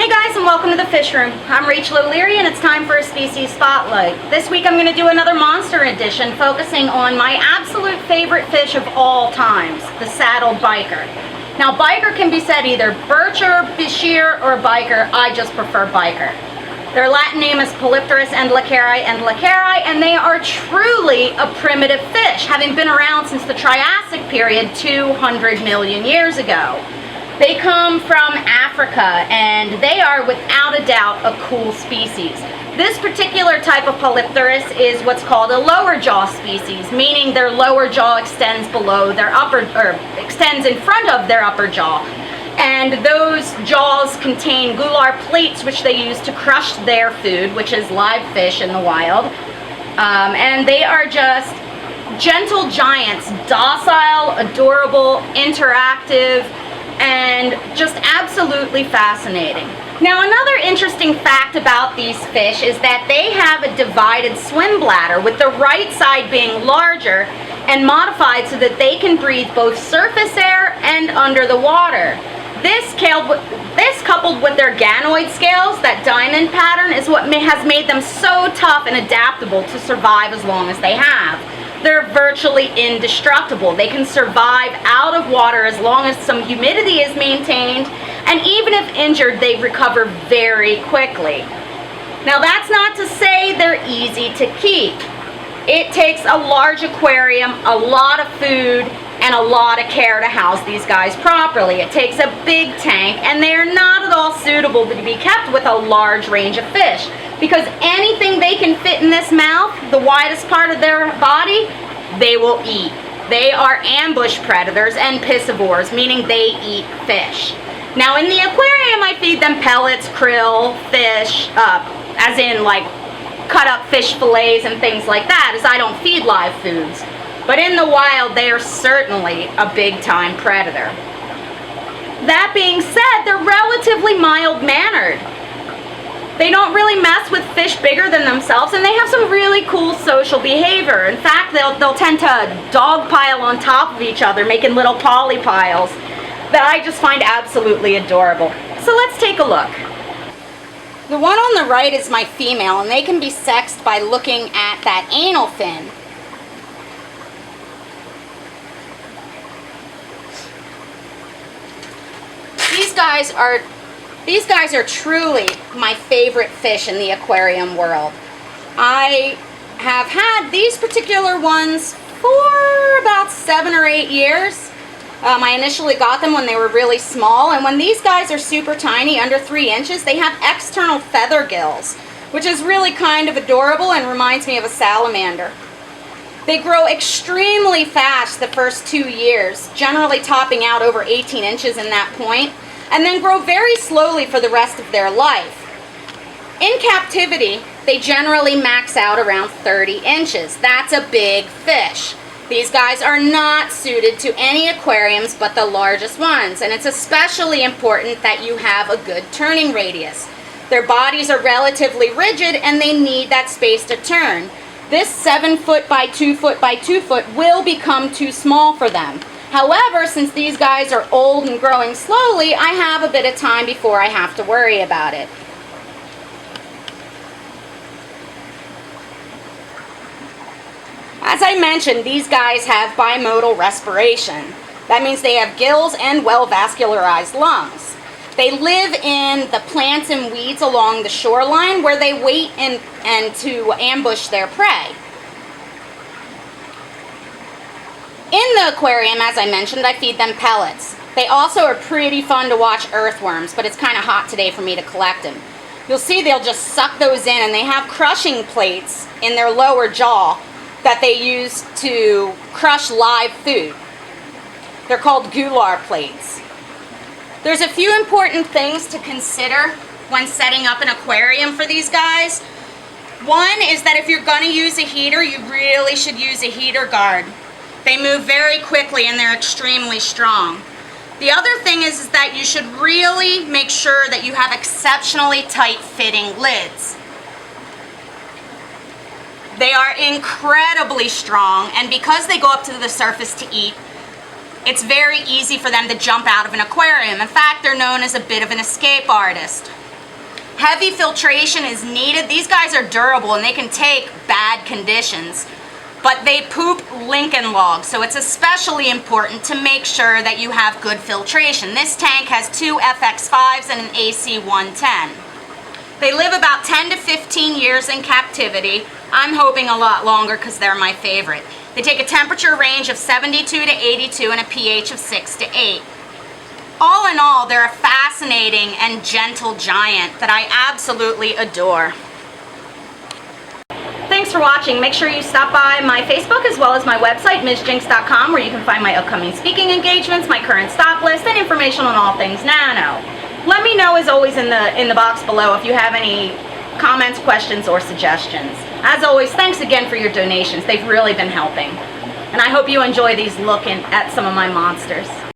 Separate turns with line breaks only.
Hey guys, and welcome to the Fish Room. I'm Rachel O'Leary and it's time for a species spotlight. This week I'm going to do another monster edition focusing on my absolute favorite fish of all times, the saddled biker. Now biker can be said either bircher, bichir, or biker. I just prefer biker. Their Latin name is Polypterus endlicheri, and they are truly a primitive fish, having been around since the Triassic period 200 million years ago. They come from Africa, and they are without a doubt a cool species. This particular type of Polypterus is what's called a lower jaw species, meaning their lower jaw extends below their extends in front of their upper jaw. And those jaws contain gular plates, which they use to crush their food, which is live fish in the wild. And they are just gentle giants, docile, adorable, interactive, and just absolutely fascinating. Now, another interesting fact about these fish is that they have a divided swim bladder, with the right side being larger and modified so that they can breathe both surface air and under the water. This coupled with their ganoid scales, that diamond pattern, is what has made them so tough and adaptable to survive as long as they have. They're virtually indestructible. They can survive out of water as long as some humidity is maintained, and even if injured, they recover very quickly. Now, that's not to say they're easy to keep. It takes a large aquarium, a lot of food, and a lot of care to house these guys properly. It takes a big tank, and they are not at all suitable to be kept with a large range of fish, because anything they can fit in this mouth, the widest part of their body, they will eat. They are ambush predators and piscivores, meaning they eat fish. Now, in the aquarium, I feed them pellets, krill, fish, as in like cut up fish fillets and things like that, as I don't feed live foods. But in the wild, they are certainly a big-time predator. That being said, they're relatively mild-mannered. They don't really mess with fish bigger than themselves, and they have some really cool social behavior. In fact, they'll tend to dogpile on top of each other, making little poly piles that I just find absolutely adorable. So let's take a look. The one on the right is my female, and they can be sexed by looking at that anal fin. These guys are truly my favorite fish in the aquarium world. I have had these particular ones for about 7 or 8 years. I initially got them when they were really small, and when these guys are super tiny, under 3 inches, they have external feather gills, which is really kind of adorable and reminds me of a salamander. They grow extremely fast the first 2 years, generally topping out over 18 inches in that point, and then grow very slowly for the rest of their life. In captivity, they generally max out around 30 inches. That's a big fish. These guys are not suited to any aquariums but the largest ones, and it's especially important that you have a good turning radius. Their bodies are relatively rigid and they need that space to turn. This 7 foot by 2 foot by 2 foot will become too small for them. However, since these guys are old and growing slowly, I have a bit of time before I have to worry about it. As I mentioned, these guys have bimodal respiration. That means they have gills and well-vascularized lungs. They live in the plants and weeds along the shoreline, where they wait and to ambush their prey. In the aquarium, as I mentioned, I feed them pellets. They also are pretty fun to watch earthworms, but it's kind of hot today for me to collect them. You'll see they'll just suck those in, and they have crushing plates in their lower jaw that they use to crush live food. They're called gular plates. There's a few important things to consider when setting up an aquarium for these guys. One is that if you're going to use a heater, you really should use a heater guard. They move very quickly and they're extremely strong. The other thing is that you should really make sure that you have exceptionally tight fitting lids. They are incredibly strong, and because they go up to the surface to eat, it's very easy for them to jump out of an aquarium. In fact, they're known as a bit of an escape artist. Heavy filtration is needed. These guys are durable and they can take bad conditions, but they poop Lincoln logs, so it's especially important to make sure that you have good filtration. This tank has 2 FX5s and an AC 110. They live about 10 to 15 years in captivity. I'm hoping a lot longer because they're my favorite. They take a temperature range of 72 to 82 and a pH of 6 to 8. All in all, they're a fascinating and gentle giant that I absolutely adore. Thanks for watching. Make sure you stop by my Facebook as well as my website, MsJinx.com, where you can find my upcoming speaking engagements, my current stock list, and information on all things nano. Let me know, as always, in the box below if you have any comments, questions, or suggestions. As always, thanks again for your donations. They've really been helping. And I hope you enjoy these looking at some of my monsters.